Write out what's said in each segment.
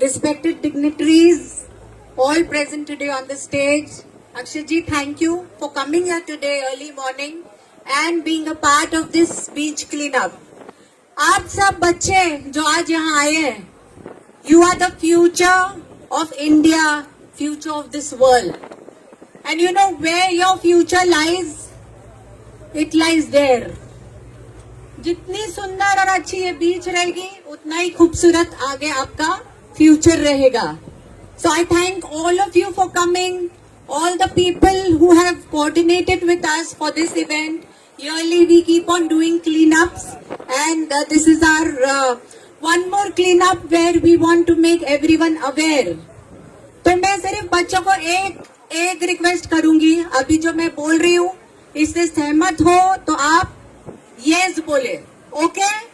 Respected dignitaries, all present today on the stage, Akshayji, thank you for coming here today early morning and being a part of this beach cleanup. आप सब बच्चे जो आज यहाँ आए हैं, you are the future of India, future of this world. And you know where your future lies? It lies there. जितनी सुंदर और अच्छी ये बीच रहेगी, उतना ही खूबसूरत आगे आपका future रहेगा. So I thank all of you for coming, all the people who have coordinated with us for this event. Yearly we keep on doing cleanups, and this is our one more cleanup where we want to make everyone aware. तो मैं सिर्फ बच्चों को एक request करूंगी, अभी जो मैं बोल रही हूँ इससे सहमत हो तो आप यस बोले, ओके?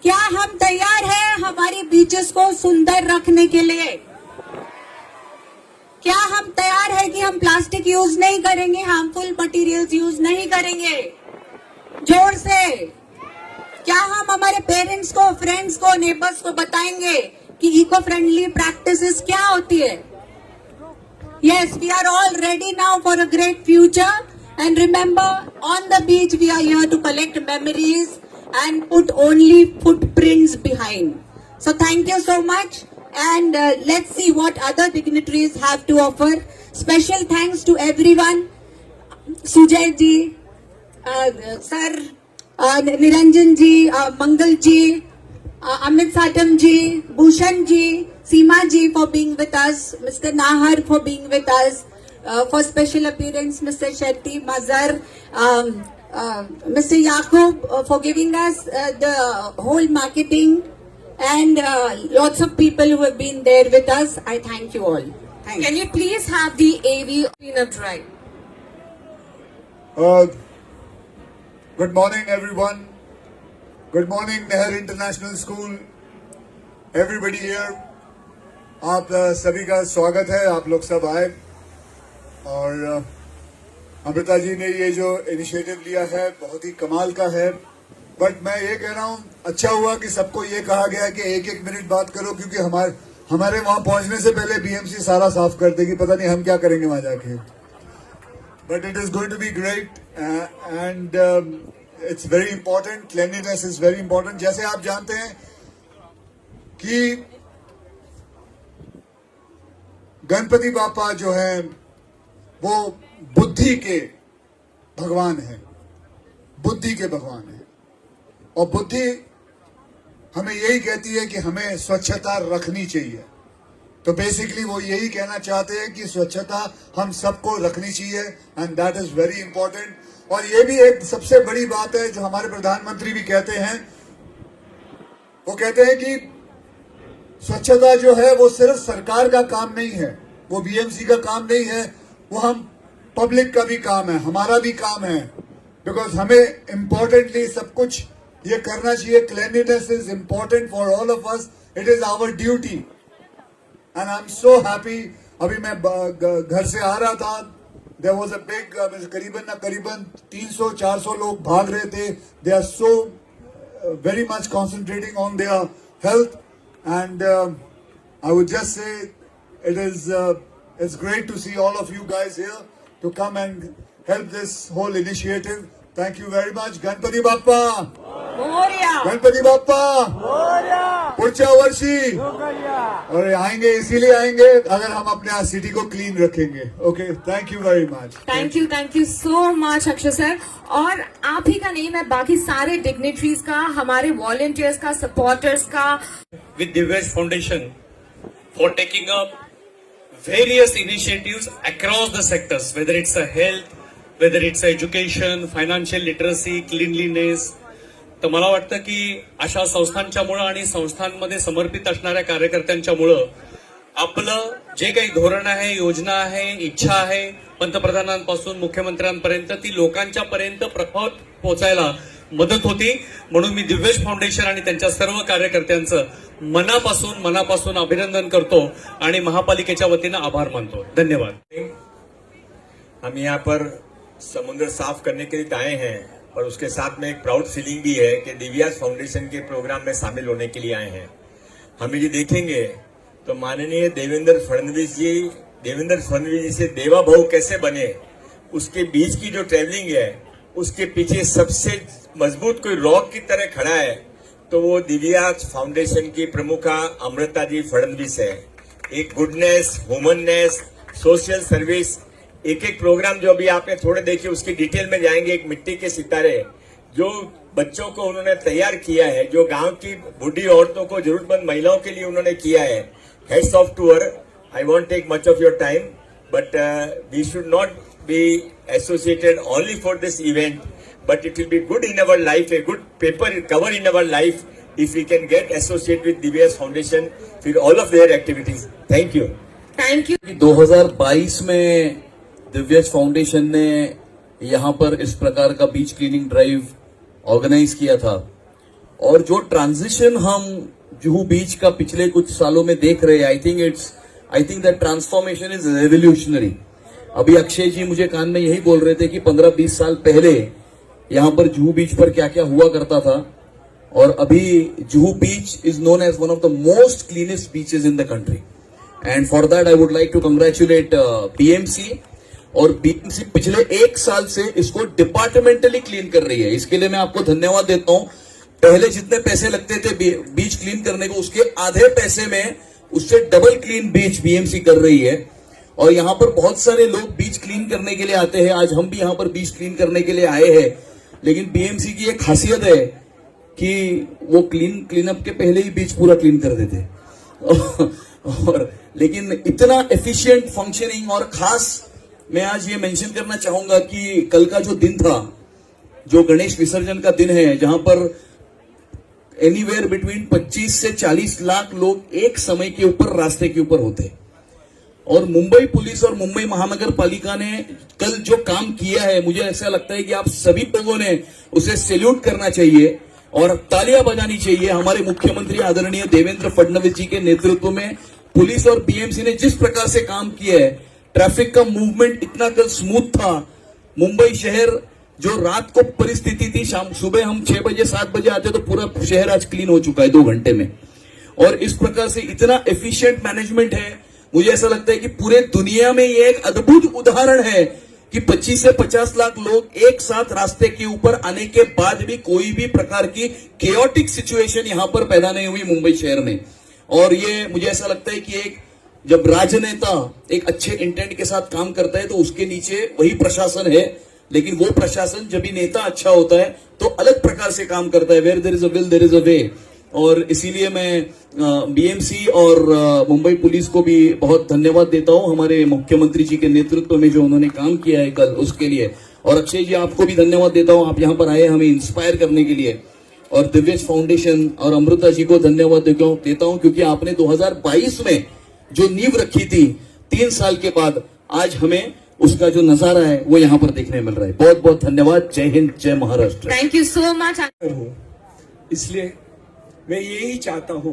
क्या हम तैयार हैं हमारी बीचेस को सुंदर रखने के लिए? क्या हम तैयार हैं कि हम प्लास्टिक यूज नहीं करेंगे, हार्मफुल मटेरियल्स यूज नहीं करेंगे? जोर से। क्या हम हमारे पेरेंट्स को, फ्रेंड्स को, नेबर्स को बताएंगे कि इको फ्रेंडली प्रैक्टिसेस क्या होती है? Yes, we are all ready now for a great future. And remember, on the beach we are here to collect memories and put only footprints behind. So thank you so much, and let's see what other dignitaries have to offer. Special thanks to everyone, Sujay ji, Sir, Niranjan ji, Mangal ji, Amit Satam ji, Bhushan ji, Seema ji for being with us, Mr. Nahar for being with us, for special appearance, Mr. Shetty, Mazhar, Mr. Yaqub for giving us the whole marketing, and lots of people who have been there with us. I thank you all. Thanks. Can you please have the AV cleanup drive? Good morning, everyone. Good morning, Nehar International School. Everybody here. आप सभी का स्वागत है, आप लोग सब आए, और अमृता जी ने ये जो इनिशिएटिव लिया है बहुत ही कमाल का है. बट मैं ये कह रहा हूँ, अच्छा हुआ कि सबको ये कहा गया कि एक एक मिनट बात करो, क्योंकि हमारे वहां पहुंचने से पहले बीएमसी सारा साफ कर देगी. पता नहीं हम क्या करेंगे वहां जाके. But it is going to be great and it's very important. Cleanliness is very important. जैसे आप जानते हैं कि गणपति बापा जो है वो बुद्धि के भगवान है, बुद्धि के भगवान है, और बुद्धि हमें यही कहती है कि हमें स्वच्छता रखनी चाहिए. तो बेसिकली वो यही कहना चाहते हैं कि स्वच्छता हम सबको रखनी चाहिए, and that is very important. और ये भी एक सबसे बड़ी बात है जो हमारे प्रधानमंत्री भी कहते हैं. वो कहते हैं कि स्वच्छता जो है वो सिर्फ सरकार का काम नहीं है, वो बीएमसी का काम नहीं है, वो हम पब्लिक का भी काम है, हमारा भी काम है. बिकॉज हमें इम्पोर्टेंटली सब कुछ ये करना चाहिए. Cleanliness is important for all of us. It is our duty. and I'm so happy. अभी मैं घर से आ रहा था, there was a big करीबन 300-400 लोग भाग रहे थे. They are so very much concentrating on their health, and I would just say it's great to see all of you guys here to come and help this whole initiative. Thank you very much. Ganpati Bappa, Ganpati Bappa, पुढच्या वर्षी. और आएंगे इसीलिए आएंगे अगर हम अपने city को क्लीन रखेंगे. Okay, thank you very much. Thank you so much Akshay sir. और आप ही का नहीं, मैं बाकी सारे डिग्निटरीज का, हमारे वॉलंटियर्स का, सपोर्टर्स का. with Divyash Foundation for taking up various initiatives across the sectors, whether it's a health, whether it's education, financial literacy, cleanliness. तर मला वाटतं की अशा संस्थांच्यामुळं आणि संस्थांमध्ये समर्पित असणाऱ्या कार्यकर्त्यांच्यामुळं आपलं जे काही धोरण आहे, योजना आहे, इच्छा आहे, पंतप्रधानांपासून मुख्यमंत्र्यांपर्यंत ती लोकांच्या पर्यंत प्रभाव पोहोचायला मदत होती. म्हणून मी दिव्यश फाउंडेशन आणि त्यांच्या सर्व कार्यकर्त्यांचं मनापासून अभिनंदन करतो आणि महापालिकेच्या वतीनं आभार मानतो. धन्यवाद. हम यहाँ पर समुद्र साफ करने के लिए आए हैं और उसके साथ में एक प्राउड फीलिंग भी है कि दिव्यास फाउंडेशन के प्रोग्राम में शामिल होने के लिए आए हैं. हम यदि देखेंगे तो माननीय देवेंद्र फडणवीस जी से देवा भाऊ कैसे बने, उसके बीच की जो ट्रेवलिंग है, उसके पीछे सबसे मजबूत कोई रॉक की तरह खड़ा है तो वो दिव्यास फाउंडेशन की प्रमुखा अमृता जी फडणवीस है. एक गुडनेस, ह्यूमननेस, सोशल सर्विस, एक प्रोग्राम जो अभी आपने थोड़े देखे उसकी डिटेल में जाएंगे. एक मिट्टी के सितारे जो बच्चों को उन्होंने तैयार किया है, जो गांव की बूढ़ी औरतों को, जरूरतमंद महिलाओं के लिए उन्होंने किया है. Heads off to her. I want take much of your time, but we should not be associated only for this event, but it will be good in our life, a good paper cover in our life if we can get associated with Divya's Foundation with all of their activities. Thank you. 2022 में Divya's foundation ने यहाँ पर इस प्रकार का बीच cleaning drive organise किया था और जो ट्रांजिशन हम जुहू बीच का पिछले कुछ सालों में देख रहे हैं, I think that transformation is revolutionary. अभी अक्षय जी मुझे कान में यही बोल रहे थे कि 15-20 साल पहले यहां पर जुहू बीच पर क्या क्या हुआ करता था और अभी Juhu beach is known as one of the most cleanest beaches in the country. And for that I would like to congratulate BMC. और बीएमसी पिछले 1 साल से इसको डिपार्टमेंटली क्लीन कर रही है. इसके लिए मैं आपको धन्यवाद देता हूं. पहले जितने पैसे लगते थे बीच क्लीन करने को, उसके आधे पैसे में उससे डबल क्लीन बीच बीएमसी कर रही है. और यहाँ पर बहुत सारे लोग बीच क्लीन करने के लिए आते हैं. आज हम भी यहाँ पर बीच क्लीन करने के लिए आए हैं. लेकिन बीएमसी की एक खासियत है कि वो क्लीन अप के पहले ही बीच पूरा क्लीन कर देते. और लेकिन इतना एफिशिएंट फंक्शनिंग. और खास मैं आज ये मेंशन करना चाहूंगा कि कल का जो दिन था, जो गणेश विसर्जन का दिन है, जहां पर एनीवेयर बिटवीन 25 से 40 लाख लोग एक समय के ऊपर रास्ते के ऊपर होते. और मुंबई पुलिस और मुंबई महानगर पालिका ने कल जो काम किया है, मुझे ऐसा लगता है कि आप सभी लोगों ने उसे सैल्यूट करना चाहिए और तालियां बजानी चाहिए. हमारे मुख्यमंत्री आदरणीय देवेंद्र फडणवीस जी के नेतृत्व में पुलिस और बीएमसी ने जिस प्रकार से काम किया है, ट्रैफिक का मूवमेंट इतना कल स्मूथ था. मुंबई शहर जो रात को परिस्थिति थी, सुबह हम 6 बजे 7 बजे आते तो पूरा शहर आज क्लीन हो चुका है 2 घंटे में. और इस प्रकार से इतना एफिशिएंट मैनेजमेंट है. मुझे ऐसा लगता है कि पूरे दुनिया में ये एक अद्भुत उदाहरण है कि 25 से 50 लाख लोग एक साथ रास्ते के ऊपर आने के बाद भी कोई भी प्रकार की केओटिक सिचुएशन यहां पर पैदा नहीं हुई मुंबई शहर में. और ये मुझे ऐसा लगता है कि एक जब राजनेता एक अच्छे इंटेंट के साथ काम करता है तो उसके नीचे वही प्रशासन है. लेकिन वो प्रशासन जब भी नेता अच्छा होता है तो अलग प्रकार से काम करता है. Where there is a will there is a way. और इसीलिए मैं बीएमसी और मुंबई पुलिस को भी बहुत धन्यवाद देता हूं, हमारे मुख्यमंत्री जी के नेतृत्व में जो उन्होंने काम किया है कल, उसके लिए. और अक्षय जी, आपको भी धन्यवाद देता हूं, आप यहां पर आए हमें इंस्पायर करने के लिए. और दिव्यास फाउंडेशन और अमृता जी को धन्यवाद देता हूं क्योंकि आपने 2022 में जो नींव रखी थी, 3 साल के बाद आज हमें उसका जो नजारा है वो यहाँ पर देखने मिल रहा है. बहुत बहुत धन्यवाद. जय हिंद, जय Maharashtra. Thank you so much. इसलिए मैं यही चाहता हूं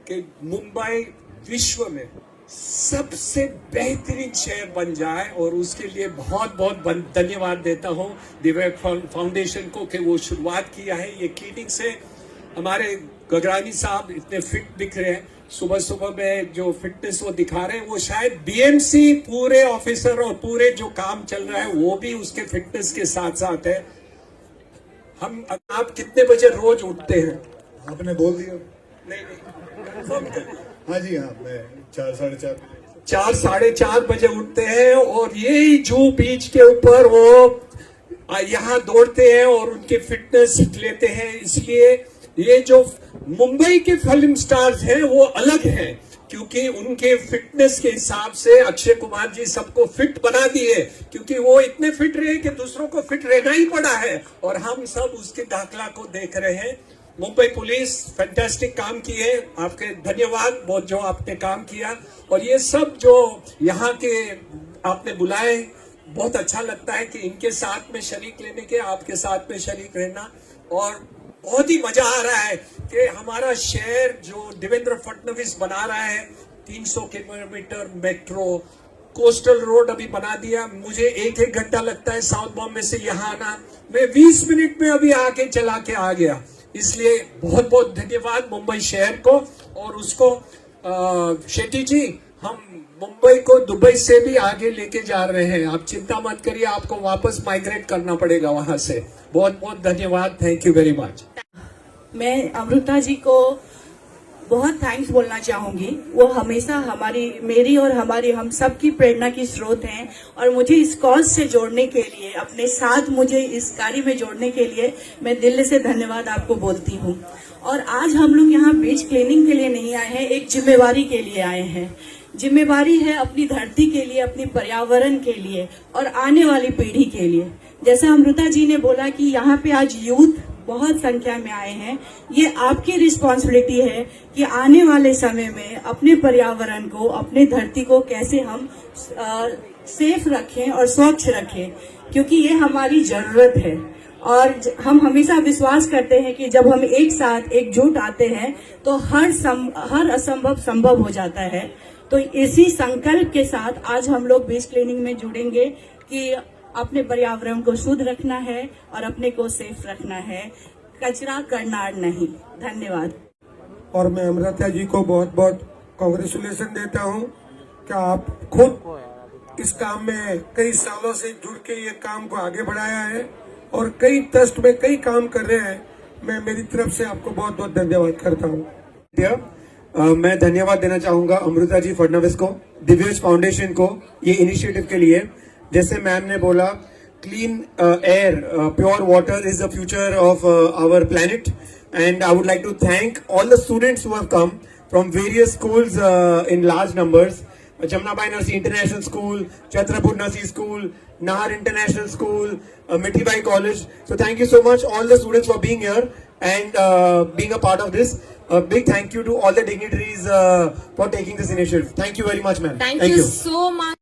कि मुंबई विश्व में सबसे बेहतरीन शहर बन जाए, और उसके लिए बहुत बहुत धन्यवाद देता हूं दिव्य फाउंडेशन को कि वो शुरुआत किया है ये क्लीनिंग से। हमारे गगरानी साहब इतने फिट दिख रहे हैं, सुबह सुबह में जो फिटनेस वो दिखा रहे हैं, वो शायद बीएमसी पूरे ऑफिसर और पूरे जो काम चल रहा है वो भी उसके फिटनेस के साथ साथ है। आप कितने बजे रोज उठते हैं? आपने बोल दिया। नहीं, हाँ जी, हाँ, मैं 4-4:30 4-4:30 बजे उठते हैं, और यही जू बीच के ऊपर वो यहाँ दौड़ते हैं और उनके फिटनेस लेते हैं। इसलिए ये जो मुंबई के फिल्म स्टार्स हैं वो अलग हैं, क्योंकि उनके फिटनेस के हिसाब से अक्षय कुमार जी सबको फिट बना दिए, क्योंकि वो इतने फिट रहे कि दूसरों को फिट रहना ही पड़ा है, और हम सब उसके दाखला को देख रहे हैं। मुंबई पुलिस फैंटास्टिक काम किए, आपके धन्यवाद बहुत जो आपने काम किया, और ये सब जो यहाँ के आपने बुलाए, बहुत अच्छा लगता है कि इनके साथ में शरीक लेने के, आपके साथ में शरीक रहना, और बहुत ही मजा आ रहा है कि हमारा शहर जो देवेंद्र फडणवीस बना रहा है, 300 किलोमीटर मेट्रो, कोस्टल रोड अभी बना दिया। मुझे 1 घंटा लगता है साउथ बॉम्बे से यहाँ आना, मैं 20 मिनट में अभी आके चला के आ गया। इसलिए बहुत बहुत धन्यवाद मुंबई शहर को और उसको। शेट्टी जी, हम मुंबई को दुबई से भी आगे लेके जा रहे हैं, आप चिंता मत करिए, आपको वापस माइग्रेट करना पड़ेगा वहां से। बहुत बहुत धन्यवाद, थैंक यू वेरी मच। मैं अमृता जी को बहुत थैंक्स बोलना चाहूंगी। वो हमेशा मेरी और हम सबकी प्रेरणा की स्रोत हैं, और मुझे इस कॉज से जोड़ने के लिए, अपने साथ मुझे इस कार्य में जोड़ने के लिए मैं दिल से धन्यवाद आपको बोलती हूँ। और आज हम लोग यहाँ बीच क्लीनिंग के लिए नहीं आए हैं, एक जिम्मेवारी के लिए आए हैं। जिम्मेवारी है अपनी धरती के लिए, अपनी पर्यावरण के लिए और आने वाली पीढ़ी के लिए। जैसा अमृता जी ने बोला कि यहाँ पे आज यूथ बहुत संख्या में आए हैं, ये आपकी रिस्पॉन्सिबिलिटी है कि आने वाले समय में अपने पर्यावरण को, अपने धरती को कैसे हम सेफ रखें और स्वच्छ रखें, क्योंकि ये हमारी जरूरत है। और हम हमेशा विश्वास करते हैं कि जब हम एक साथ एकजुट आते हैं तो हर असंभव संभव हो जाता है। तो इसी संकल्प के साथ आज हम लोग बीच क्लीनिंग में जुड़ेंगे कि अपने पर्यावरण को शुद्ध रखना है और अपने को सेफ रखना है, कचरा करना नहीं। धन्यवाद। और मैं अमृता जी को बहुत बहुत कांग्रेचुलेशन देता हूं कि आप खुद इस काम में कई सालों से जुड़ के ये काम को आगे बढ़ाया है और कई ट्रस्ट में कई काम कर रहे हैं। मैं मेरी तरफ से आपको बहुत बहुत धन्यवाद करता हूँ। मैं धन्यवाद देना चाहूंगा अमृता जी फडणवीस को, दिव्यज फाउंडेशन को ये इनिशिएटिव के लिए। जैसे मैम ने बोला, clean air, pure water is the future of our planet, and I would like to thank all the students who have come from various schools in large numbers, Jamnabai Narsee international school, Chhatrapur Narsee school, Nahar International School, Mithibai College. So thank you so much all the students for being here and being a part of this. A big thank you to all the dignitaries for taking this initiative. Thank you very much, ma'am. Thank you so much.